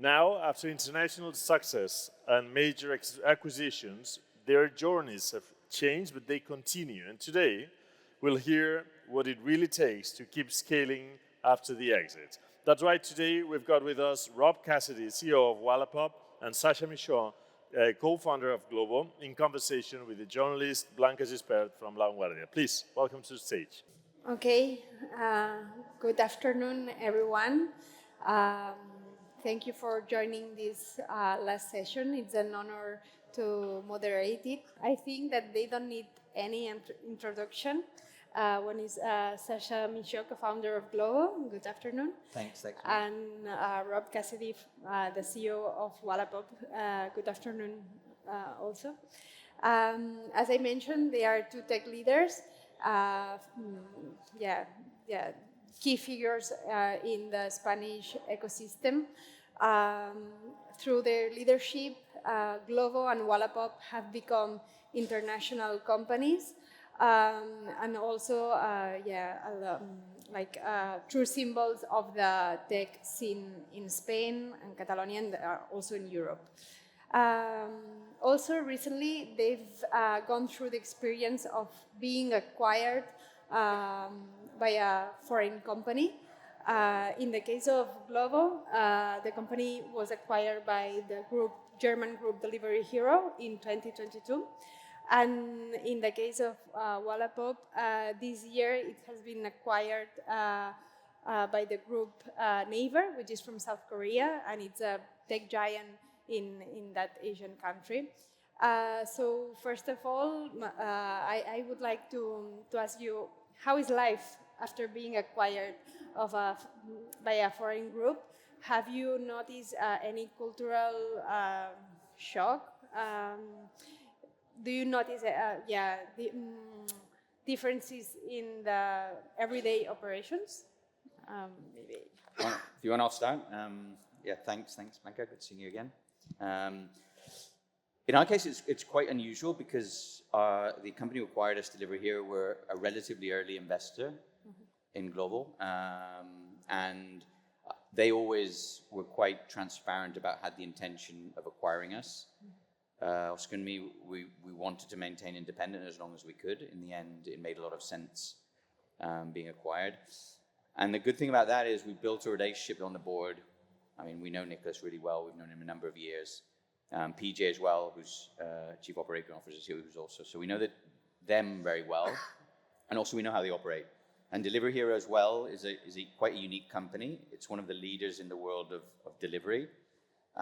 Now, after international success and major acquisitions, their journeys have changed, but they continue. And today, we'll hear what it really takes to keep scaling after the exit. That's right, today we've got with us Rob Cassedy, CEO of Wallapop, and Sacha Michaud, co-founder of Glovo, in conversation with the journalist Blanca Gispert from La Vanguardia. Please, welcome to the stage. Okay, good afternoon, everyone. Thank you for joining this last session. It's an honor to moderate it. I think that they don't need any introduction. One is Sacha Michaud, co-founder of Glovo. Good afternoon. Thanks. And Rob Cassedy, the CEO of Wallapop. Good afternoon also. As I mentioned, they are two tech leaders. Key figures in the Spanish ecosystem. Through their leadership, Glovo and Wallapop have become international companies, and also true symbols of the tech scene in Spain and Catalonia, and also in Europe. Also, recently, they've gone through the experience of being acquired by a foreign company. In the case of Glovo, the company was acquired by the German group Delivery Hero in 2022. And in the case of Wallapop, this year it has been acquired by the group Naver, which is from South Korea, and it's a tech giant in that Asian country. So first of all, I would like to ask you, how is life after being acquired by a foreign group? Have you noticed any cultural shock? Do you notice differences in the everyday operations? Maybe. If you want, I'll start. Thanks, Blanca. Good seeing you again. In our case, it's quite unusual because the company who acquired us, Delivery Hero, were a relatively early investor in Glovo, and they always were quite transparent about had the intention of acquiring us. Oscar and me, we wanted to maintain independence as long as we could. In the end, it made a lot of sense being acquired. And the good thing about that is we built a relationship on the board. I mean, we know Nicholas really well. We've known him a number of years. PJ as well, who's Chief Operating Officer, who's also. So we know them very well. And also we know how they operate. And Delivery Hero as well is quite a unique company. It's one of the leaders in the world of delivery.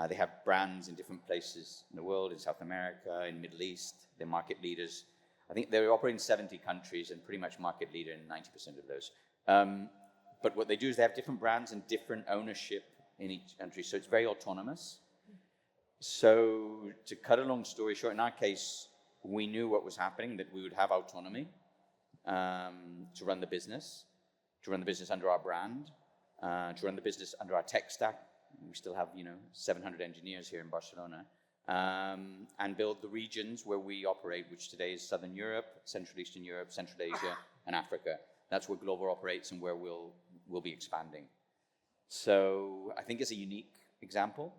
They have brands in different places in the world, in South America, in the Middle East. They're market leaders. I think they're operating in 70 countries and pretty much market leader in 90% of those. But what they do is they have different brands and different ownership in each country. So it's very autonomous. So to cut a long story short, in our case, we knew what was happening, that we would have autonomy to run the business under our brand, to run the business under our tech stack. We still have, 700 engineers here in Barcelona, and build the regions where we operate, which today is Southern Europe, Central Eastern Europe, Central Asia, and Africa. That's where Glovo operates and where we'll be expanding. So I think it's a unique example,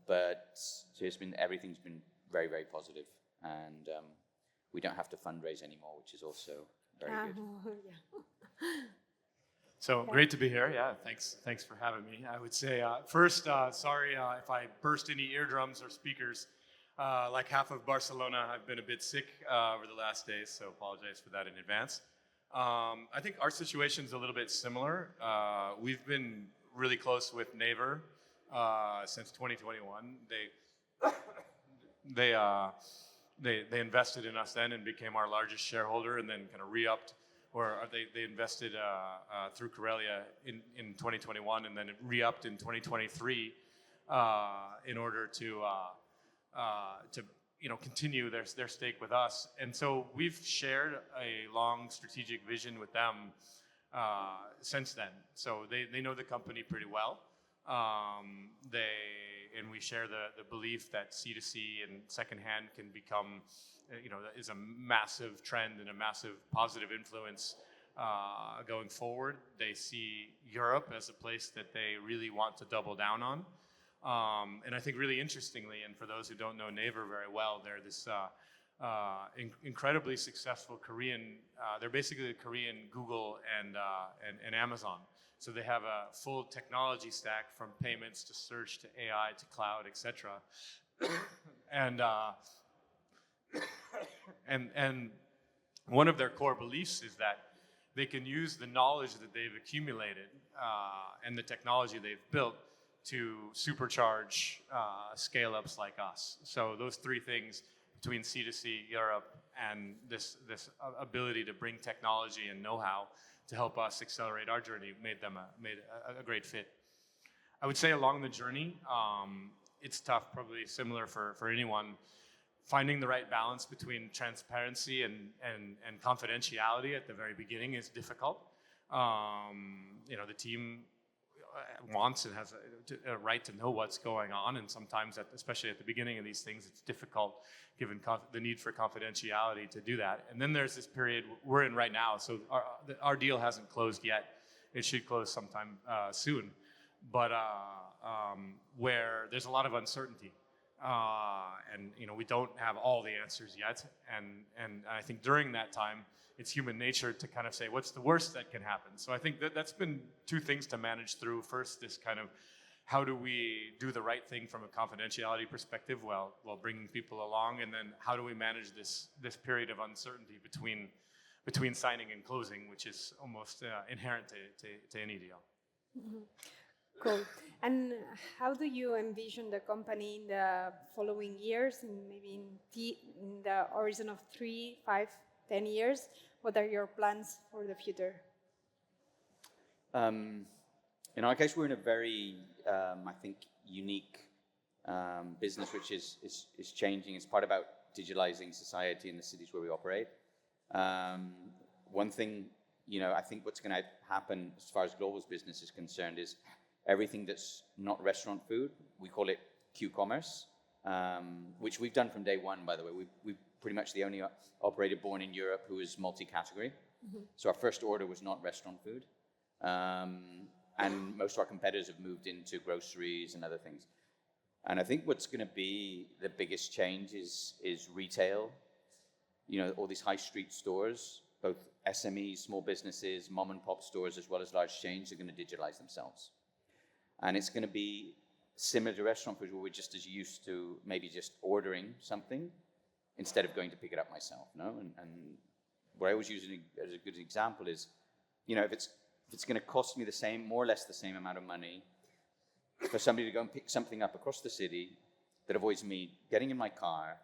but so everything's been very, very positive, and we don't have to fundraise anymore, which is also very good. So great to be here. Yeah, thanks for having me. I would say first, sorry if I burst any eardrums or speakers. Like half of Barcelona, I've been a bit sick over the last days, so apologize for that in advance. I think our situation's a little bit similar. We've been really close with Naver since 2021. They invested in us then and became our largest shareholder, and then kind of re-upped. Or they invested through Corelia in 2021, and then it re-upped in 2023 in order to continue their stake with us. And so we've shared a long strategic vision with them since then. So they know the company pretty well. And we share the belief that C2C and secondhand can become, is a massive trend and a massive positive influence going forward. They see Europe as a place that they really want to double down on. And I think really interestingly, and for those who don't know Naver very well, they're this incredibly successful Korean, they're basically the Korean Google and Amazon. So they have a full technology stack from payments to search to AI to cloud, etc. and one of their core beliefs is that they can use the knowledge that they've accumulated and the technology they've built to supercharge scale-ups like us. So those three things between C2C, Europe, and this ability to bring technology and know-how to help us accelerate our journey made a great fit. I would say along the journey, it's tough, probably similar for anyone. Finding the right balance between transparency and confidentiality at the very beginning is difficult. The team wants and has a right to know what's going on, and sometimes, especially at the beginning of these things, it's difficult given the need for confidentiality to do that. And then there's this period we're in right now, so our deal hasn't closed yet. It should close sometime soon, but where there's a lot of uncertainty. And we don't have all the answers yet, and I think during that time it's human nature to kind of say what's the worst that can happen. So I think that's been two things to manage through. First, this kind of how do we do the right thing from a confidentiality perspective while bringing people along, and then how do we manage this period of uncertainty between signing and closing, which is almost inherent to any deal. Mm-hmm. Cool. And how do you envision the company in the following years, and maybe in the horizon of 3, 5, 10 years? What are your plans for the future? In our case, we're in a very, I think, unique business, which is changing. It's part about digitalizing society in the cities where we operate. One thing, I think what's going to happen as far as Glovo's business is concerned is everything that's not restaurant food, we call it Q-commerce, which we've done from day one, by the way. We're pretty much the only operator born in Europe who is multi-category. Mm-hmm. So our first order was not restaurant food. And most of our competitors have moved into groceries and other things. And I think what's going to be the biggest change is retail. All these high street stores, both SMEs, small businesses, mom and pop stores, as well as large chains, are going to digitalize themselves. And it's going to be similar to restaurant food, where we're just as used to maybe just ordering something instead of going to pick it up myself. And what I always use as a good example is, if it's going to cost me more or less the same amount of money for somebody to go and pick something up across the city that avoids me getting in my car,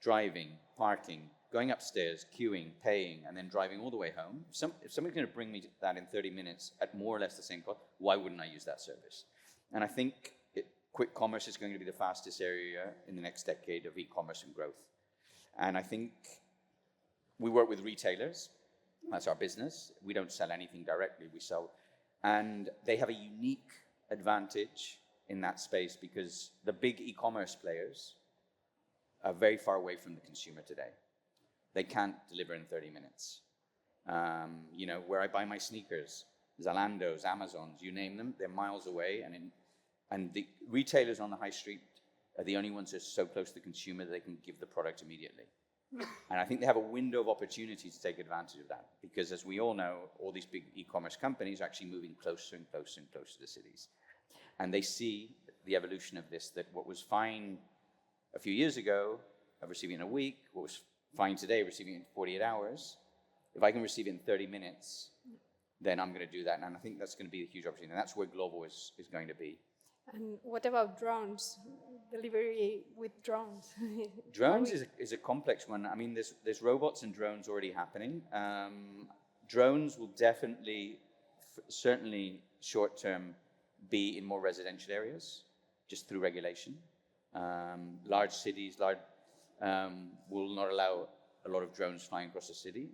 driving, parking, going upstairs, queuing, paying, and then driving all the way home. If somebody's going to bring me that in 30 minutes at more or less the same cost, why wouldn't I use that service? And I think quick commerce is going to be the fastest area in the next decade of e-commerce and growth. And I think we work with retailers. That's our business. We don't sell anything directly. We sell, and they have a unique advantage in that space because the big e-commerce players are very far away from the consumer today. They can't deliver in 30 minutes. Where I buy my sneakers, Zalando's, Amazon's, you name them, they're miles away. And the retailers on the high street are the only ones that are so close to the consumer that they can give the product immediately. And I think they have a window of opportunity to take advantage of that because, as we all know, all these big e-commerce companies are actually moving closer and closer and closer to cities. And they see the evolution of this, that what was fine a few years ago of receiving in a week, what was fine today, receiving in 48 hours, if I can receive it in 30 minutes, then I'm going to do that. And I think that's going to be a huge opportunity. And that's where Glovo is going to be. And what about drones? Delivery with drones? Drones is a complex one. I mean, there's robots and drones already happening. Drones will definitely, certainly short term, be in more residential areas, just through regulation. Large cities will not allow a lot of drones flying across the city.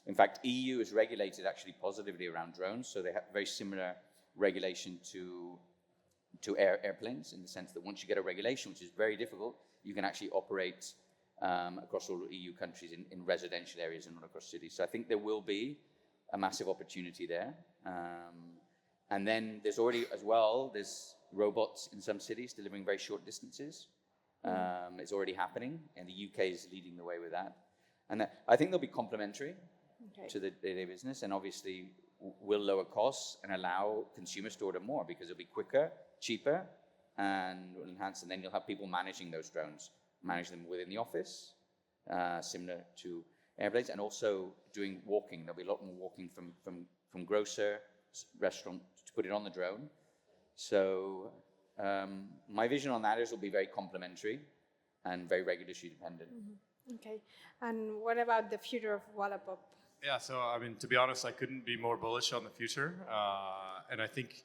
In fact, EU is regulated actually positively around drones, so they have very similar regulation to airplanes, in the sense that once you get a regulation, which is very difficult, you can actually operate across all EU countries in residential areas and not across cities. So I think there will be a massive opportunity there. And then there's already as well, there's robots in some cities delivering very short distances. It's already happening, and the UK is leading the way with that. And I think they'll be complementary to the day-to-day business, and obviously will lower costs and allow consumers to order more because it'll be quicker, cheaper, and will enhance. And then you'll have people managing those drones, manage them within the office, similar to airplanes, and also doing walking. There'll be a lot more walking from grocer, restaurant to put it on the drone. So my vision on that is it'll be very complementary and very regulatory dependent. Okay. And what about the future of Wallapop? Yeah, so I mean, to be honest, I couldn't be more bullish on the future. And I think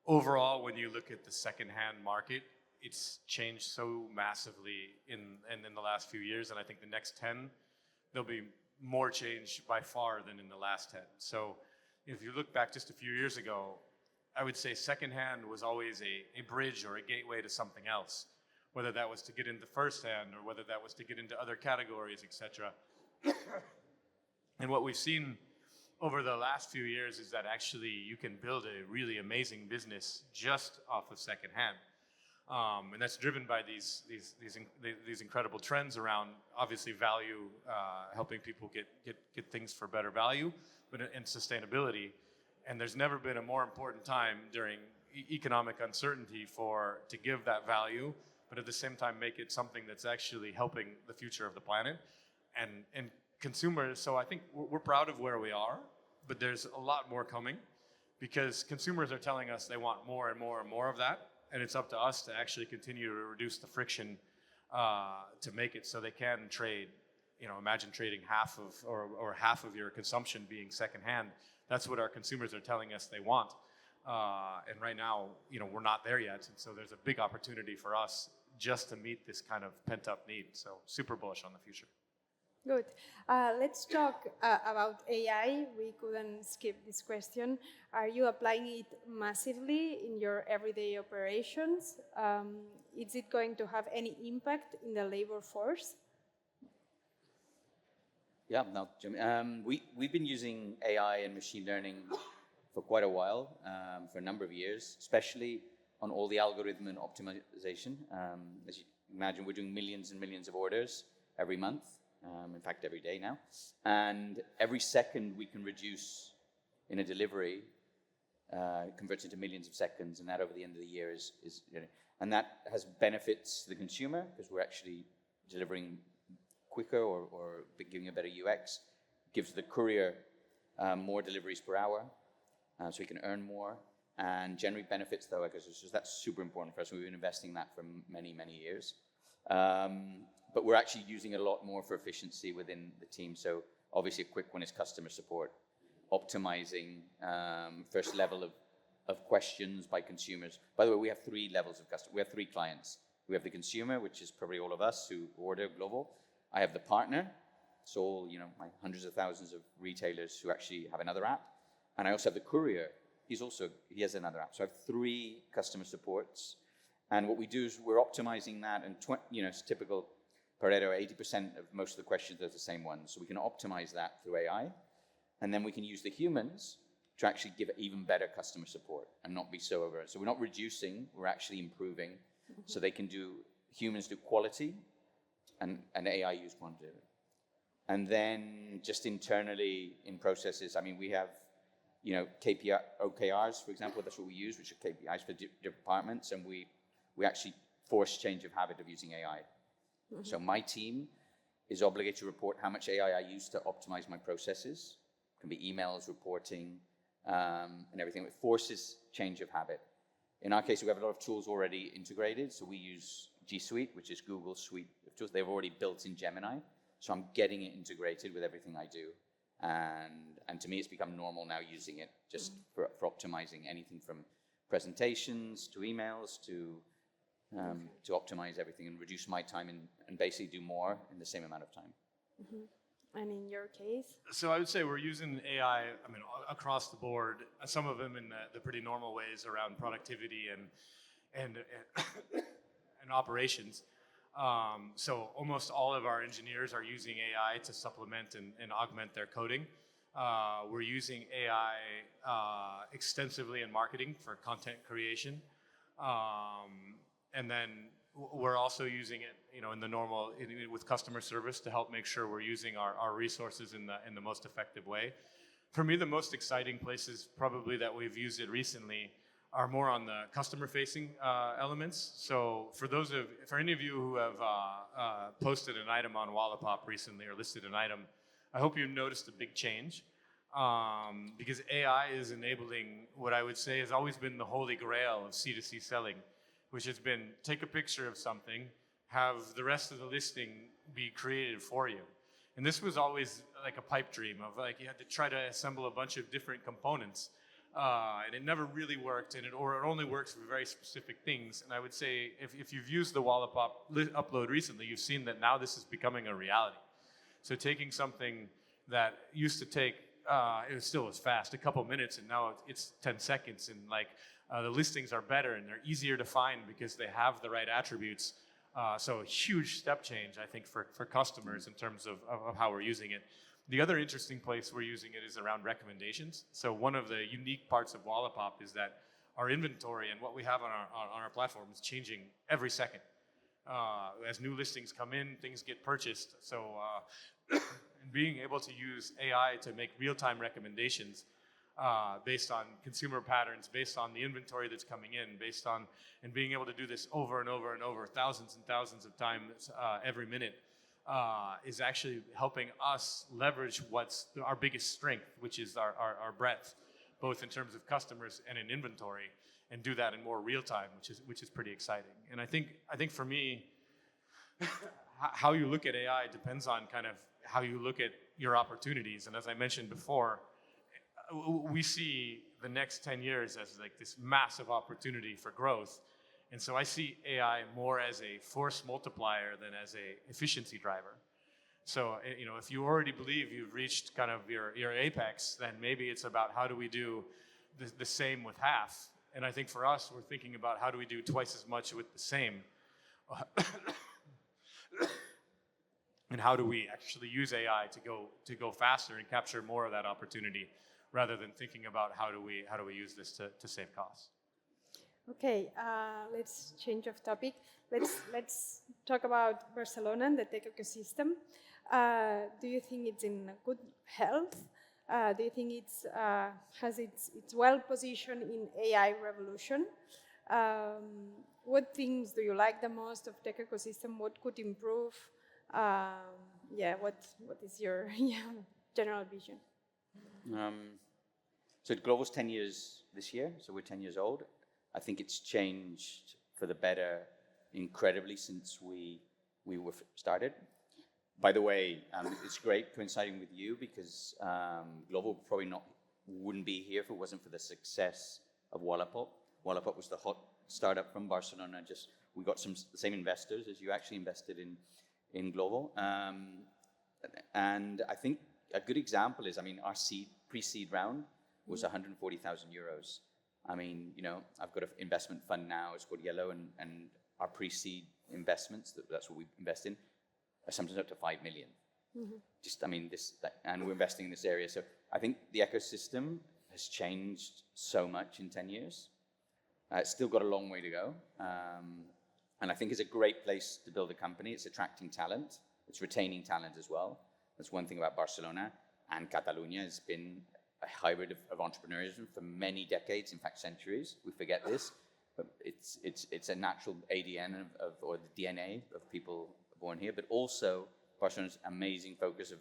overall, when you look at the secondhand market, it's changed so massively in the last few years. And I think the next 10, there'll be more change by far than in the last 10. So if you look back just a few years ago, I would say secondhand was always a bridge or a gateway to something else, whether that was to get into firsthand or whether that was to get into other categories, etc. And what we've seen over the last few years is that actually you can build a really amazing business just off of secondhand. And that's driven by these incredible trends around obviously value, helping people get things for better value, and sustainability. And there's never been a more important time during economic uncertainty to give that value, but at the same time make it something that's actually helping the future of the planet and consumers. So I think we're proud of where we are, but there's a lot more coming because consumers are telling us they want more and more and more of that. And it's up to us to actually continue to reduce the friction to make it so they can trade. You know, imagine trading half of your consumption being secondhand. That's what our consumers are telling us they want. And right now, we're not there yet. And so there's a big opportunity for us just to meet this kind of pent-up need. So super bullish on the future. Good. Let's talk about AI. We couldn't skip this question. Are you applying it massively in your everyday operations? Is it going to have any impact in the labor force? Yeah, no, Jimmy. We've been using AI and machine learning for quite a while, for a number of years, especially on all the algorithm and optimization. As you imagine, we're doing millions and millions of orders every month. In fact, every day now. And every second we can reduce in a delivery converts into millions of seconds, and that over the end of the year is and that has benefits to the consumer because we're actually delivering quicker or giving a better UX. Gives the courier more deliveries per hour, so he can earn more, and generally benefits the workers. So that's super important for us. We've been investing in that for many, many years. But we're actually using it a lot more for efficiency within the team. So obviously a quick one is customer support, optimizing first level of questions by consumers. By the way, we have 3 levels of customer. We have 3 clients. We have the consumer, which is probably all of us who order Glovo. I have the partner, so all, my hundreds of thousands of retailers who actually have another app. And I also have the courier. He has another app. So I have 3 customer supports. And what we do is we're optimizing that, and it's typical Pareto, 80% of most of the questions are the same ones. So we can optimize that through AI. And then we can use the humans to actually give even better customer support and not be so over. So we're not reducing, we're actually improving. So humans do quality and AI use quantity. And then just internally in processes, I mean, we have, KPI, OKRs, for example, that's what we use, which are KPIs for departments. And we actually force change of habit of using AI. So my team is obligated to report how much AI I use to optimize my processes. It can be emails, reporting, and everything. It forces change of habit. In our case, we have a lot of tools already integrated. So we use G Suite, which is Google's suite of tools. They've already built in Gemini. So I'm getting it integrated with everything I do. And to me, it's become normal now using it just for optimizing anything from presentations to emails to optimize everything and reduce my time and basically do more in the same amount of time. And in your case? So I would say we're using AI, across the board. Some of them in the pretty normal ways around productivity and operations. So almost all of our engineers are using AI to supplement and augment their coding. We're using AI extensively in marketing for content creation, and then we're also using it, in the normal with customer service to help make sure we're using our resources in the most effective way. For me, the most exciting places probably that we've used it recently are more on the customer-facing elements. So for any of you who have posted an item on Wallapop recently or listed an item, I hope you noticed a big change, because AI is enabling what I would say has always been the holy grail of C2C selling, which has been take a picture of something, have the rest of the listing be created for you. And this was always like a pipe dream of like you had to try to assemble a bunch of different components, and it never really worked, or it only works for very specific things. And I would say if you've used the Wallapop upload recently, you've seen that now this is becoming a reality. So taking something that used to take, it still was fast, a couple minutes, and now it's 10 seconds, and like the listings are better and they're easier to find because they have the right attributes. So a huge step change, I think, for customers in terms of how we're using it. The other interesting place we're using it is around recommendations. So one of the unique parts of Wallapop is that our inventory and what we have on our platform is changing every second. As new listings come in, things get purchased. So being able to use AI to make real-time recommendations based on consumer patterns, based on the inventory that's coming in, and being able to do this over and over and over, thousands and thousands of times every minute, is actually helping us leverage what's our biggest strength, which is our breadth, both in terms of customers and in inventory, and do that in more real time, which is pretty exciting. And I think for me, how you look at AI depends on kind of how you look at your opportunities. And as I mentioned before, we see the next 10 years as like this massive opportunity for growth. And so I see AI more as a force multiplier than as a efficiency driver. So, if you already believe you've reached kind of your apex, then maybe it's about how do we do the same with half. And I think for us, we're thinking about how do we do twice as much with the same. And how do we actually use AI to go faster and capture more of that opportunity, rather than thinking about how do we use this to save costs. Okay, let's change of topic. Let's talk about Barcelona and the tech ecosystem. Do you think it's in good health? Do you think it's well positioned in AI revolution? What things do you like the most of tech ecosystem? What could improve? What is your general vision? So Glovo's 10 years this year, so we're 10 years old. I think it's changed for the better incredibly since we were started. By the way, it's great coinciding with you because Glovo probably wouldn't be here if it wasn't for the success of Wallapop. Wallapop was the hot startup from Barcelona. We got the same investors as you actually invested in Glovo. And I think a good example is, our pre-seed round was 140,000 euros. I've got an investment fund now, it's called Yellow, and our pre-seed investments, that's what we invest in, are sometimes up to 5 million. Mm-hmm. And we're investing in this area. So I think the ecosystem has changed so much in 10 years. It's still got a long way to go. And I think it's a great place to build a company. It's attracting talent. It's retaining talent as well. That's one thing about Barcelona. And Catalonia has been a hybrid of entrepreneurship for many decades, in fact, centuries. We forget this, but it's a natural ADN or the DNA of people born here, but also Barcelona's amazing focus of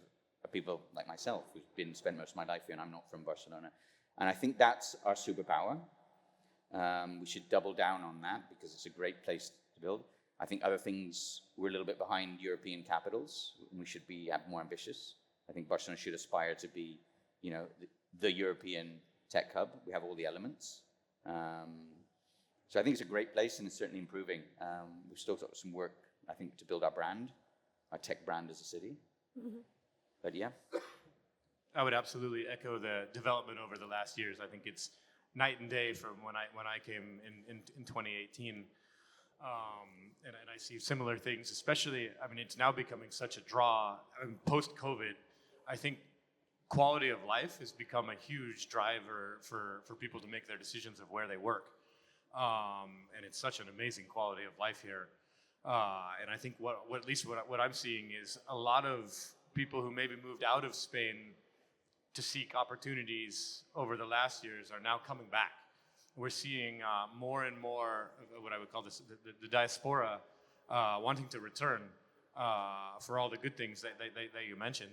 people like myself, who've spent most of my life here, and I'm not from Barcelona. And I think that's our superpower. We should double down on that because it's a great place to build. I think other things, we're a little bit behind European capitals. We should be more ambitious. I think Barcelona should aspire to be, the European tech hub. We have all the elements. So I think it's a great place and it's certainly improving. We've still got some work, I think, to build our brand, our tech brand as a city. Mm-hmm. But yeah. I would absolutely echo the development over the last years. I think it's night and day from when I came in 2018. And I see similar things, especially, it's now becoming such a draw. Post-COVID, I think quality of life has become a huge driver for people to make their decisions of where they work. And it's such an amazing quality of life here. And I think what I'm seeing is a lot of people who maybe moved out of Spain to seek opportunities over the last years are now coming back. We're seeing more and more of what I would call the diaspora wanting to return for all the good things that you mentioned.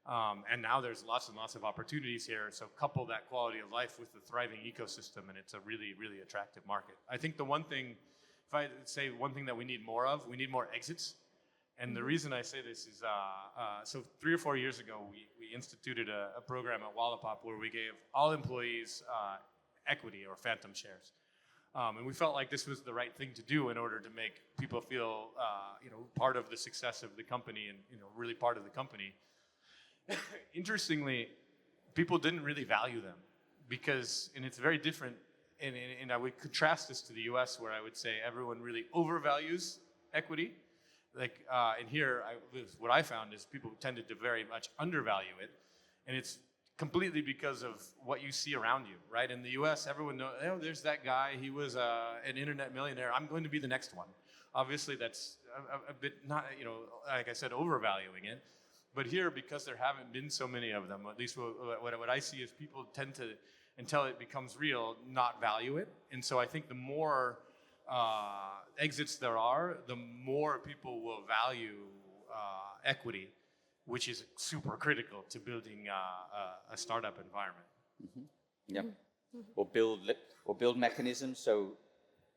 And now there's lots and lots of opportunities here. So couple that quality of life with the thriving ecosystem, and it's a really, really attractive market. I think the one thing, if I say one thing that we need more of, we need more exits. And the reason I say this is, so 3 or 4 years ago, we instituted a program at Wallapop where we gave all employees equity or phantom shares. And we felt like this was the right thing to do in order to make people feel, part of the success of the company and, really part of the company. Interestingly, people didn't really value them because, and it's very different, and I would contrast this to the US where I would say everyone really overvalues equity. Like, and here, what I found is people tended to very much undervalue it, and it's completely because of what you see around you, right? In the US, everyone knows, there's that guy, he was an internet millionaire, I'm going to be the next one. Obviously, that's a bit not, like I said, overvaluing it. But here, because there haven't been so many of them, at least what I see is people tend to, until it becomes real, not value it. And so I think the more exits there are, the more people will value equity, which is super critical to building a startup environment. Mm-hmm. Yeah. Or build mechanisms so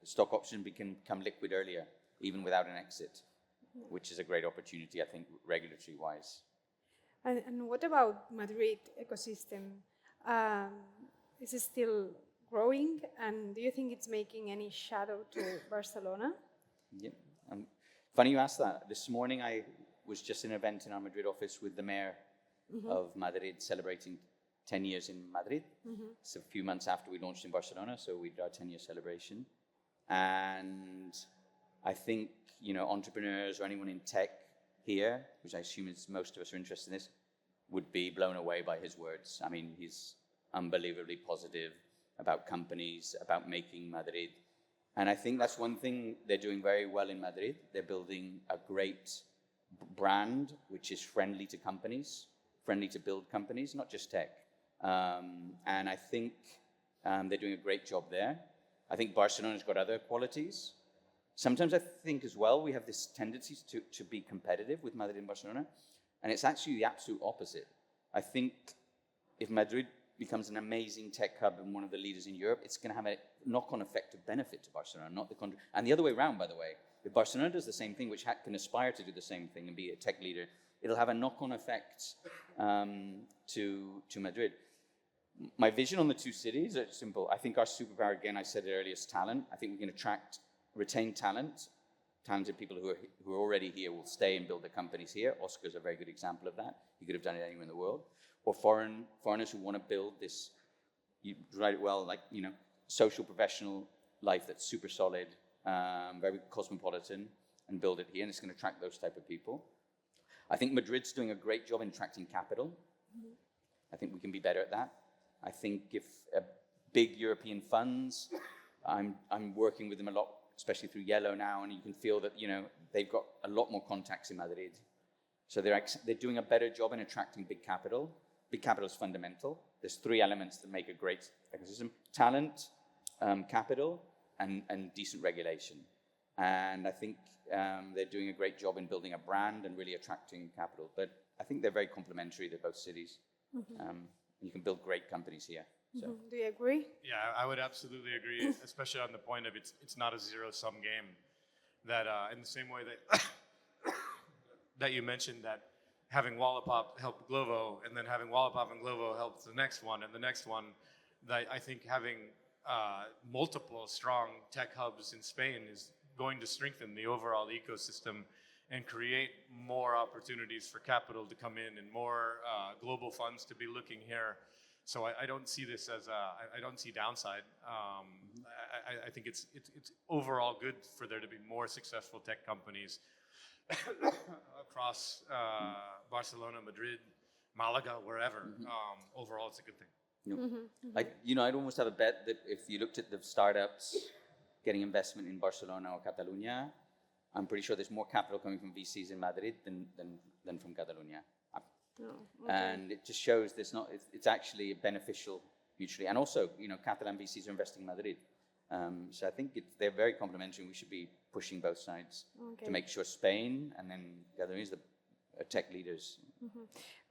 stock option can become liquid earlier, even without an exit, which is a great opportunity, I think, regulatory-wise. And what about Madrid ecosystem? Is it still growing? And do you think it's making any shadow to Barcelona? Yeah. Funny you asked that. This morning I was just in an event in our Madrid office with the mayor of Madrid celebrating 10 years in Madrid. It's a few months after we launched in Barcelona, so we did our 10-year celebration. And I think, entrepreneurs or anyone in tech here, which I assume is most of us are interested in this, would be blown away by his words. I mean, he's unbelievably positive about companies, about making Madrid. And I think that's one thing they're doing very well in Madrid. They're building a great brand, which is friendly to companies, friendly to build companies, not just tech. And I think they're doing a great job there. I think Barcelona's got other qualities. Sometimes I think as well, we have this tendency to be competitive with Madrid and Barcelona. And it's actually the absolute opposite. I think if Madrid becomes an amazing tech hub and one of the leaders in Europe, it's going to have a knock-on effect of benefit to Barcelona, not the contrary. And the other way around, by the way. If Barcelona does the same thing, which can aspire to do the same thing and be a tech leader, it'll have a knock-on effect to Madrid. My vision on the two cities is simple. I think our superpower, again, I said it earlier, is talent. I think we can retain talent. Talented people who are already here will stay and build their companies here. Oscar's a very good example of that. He could have done it anywhere in the world. Or foreigners who want to build this, you write it well, like, social professional life that's super solid, very cosmopolitan, and build it here, and it's going to attract those type of people. I think Madrid's doing a great job in attracting capital. I think we can be better at that. I think if big European funds, I'm working with them a lot, especially through Yellow now, and you can feel that, they've got a lot more contacts in Madrid. So they're doing a better job in attracting big capital. Big capital is fundamental. There's 3 elements that make a great ecosystem: talent, capital, and decent regulation. And I think they're doing a great job in building a brand and really attracting capital. But I think they're very complementary. They're both cities. You can build great companies here. So. Do you agree? Yeah, I would absolutely agree, especially on the point of it's not a zero-sum game. That in the same way that that you mentioned that having Wallapop help Glovo, and then having Wallapop and Glovo help the next one and the next one, that I think having multiple strong tech hubs in Spain is going to strengthen the overall ecosystem and create more opportunities for capital to come in and more global funds to be looking here. So I don't see this as I don't see downside. I think it's overall good for there to be more successful tech companies across Barcelona, Madrid, Malaga, wherever. Overall, it's a good thing. Like, I'd almost have a bet that if you looked at the startups getting investment in Barcelona or Catalunya, I'm pretty sure there's more capital coming from VCs in Madrid than from Catalunya. And it just shows it's actually beneficial mutually. And also, Catalan VCs are investing in Madrid. So I think they're very complementary. We should be pushing both sides to make sure Spain and then Catalunya is the tech leaders.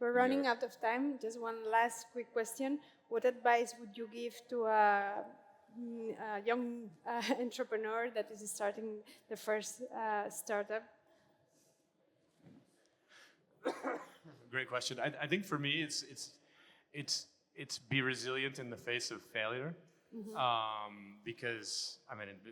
We're running out of time. Just one last quick question. What advice would you give to a young entrepreneur that is starting the first startup? Great question. I think for me, it's be resilient in the face of failure, because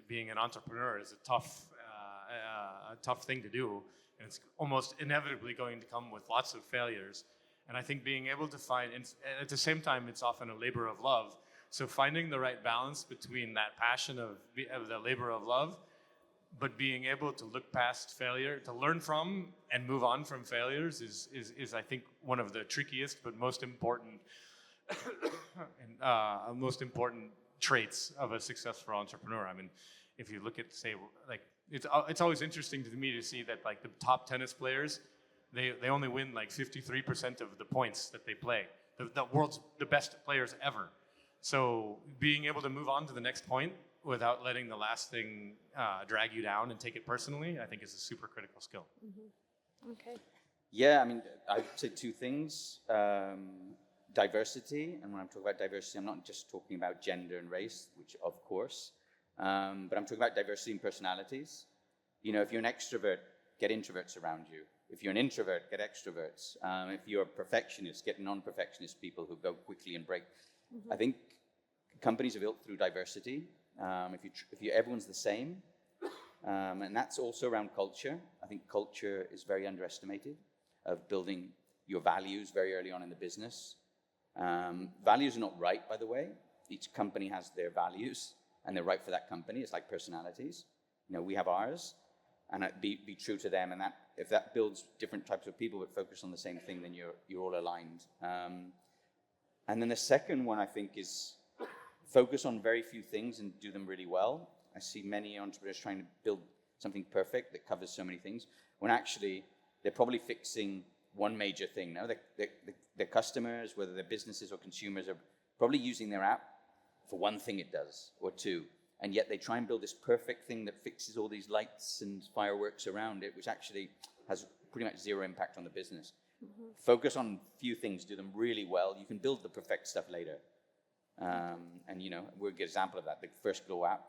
being an entrepreneur is a tough thing to do, and it's almost inevitably going to come with lots of failures. And I think being able to find, at the same time, it's often a labor of love. So finding the right balance between that passion of the labor of love, but being able to look past failure, to learn from and move on from failures is I think one of the trickiest but most important most important traits of a successful entrepreneur. If you look at, say, like it's always interesting to me to see that like the top tennis players, they only win like 53% of the points that they play. The world's the best players ever. So being able to move on to the next point without letting the last thing drag you down and take it personally, I think is a super critical skill. Okay. Yeah, I'd say two things. Diversity, and when I'm talking about diversity, I'm not just talking about gender and race, which of course, but I'm talking about diversity in personalities. If you're an extrovert, get introverts around you. If you're an introvert, get extroverts. If you're a perfectionist, get non-perfectionist people who go quickly and break. I think companies are built through diversity. If everyone's the same, and that's also around culture. I think culture is very underestimated, of building your values very early on in the business. Values are not right, by the way. Each company has their values, and they're right for that company. It's like personalities. We have ours, and be true to them. And if that builds different types of people but focus on the same thing, then you're all aligned. And then the second one, I think, is focus on very few things and do them really well. I see many entrepreneurs trying to build something perfect that covers so many things, when actually they're probably fixing one major thing. No, their customers, whether they're businesses or consumers, are probably using their app for one thing it does, or two. And yet they try and build this perfect thing that fixes all these lights and fireworks around it, which actually has pretty much zero impact on the business. Focus on few things, do them really well. You can build the perfect stuff later. And we're a good example of that. The first Glovo app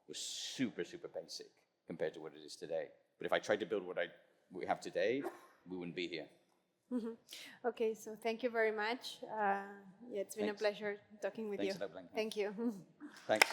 was super, super basic compared to what it is today. But if I tried to build what we have today, we wouldn't be here. Okay, so thank you very much. It's been a pleasure talking with you. Thanks a lot, Blanca. Thank you. Thanks.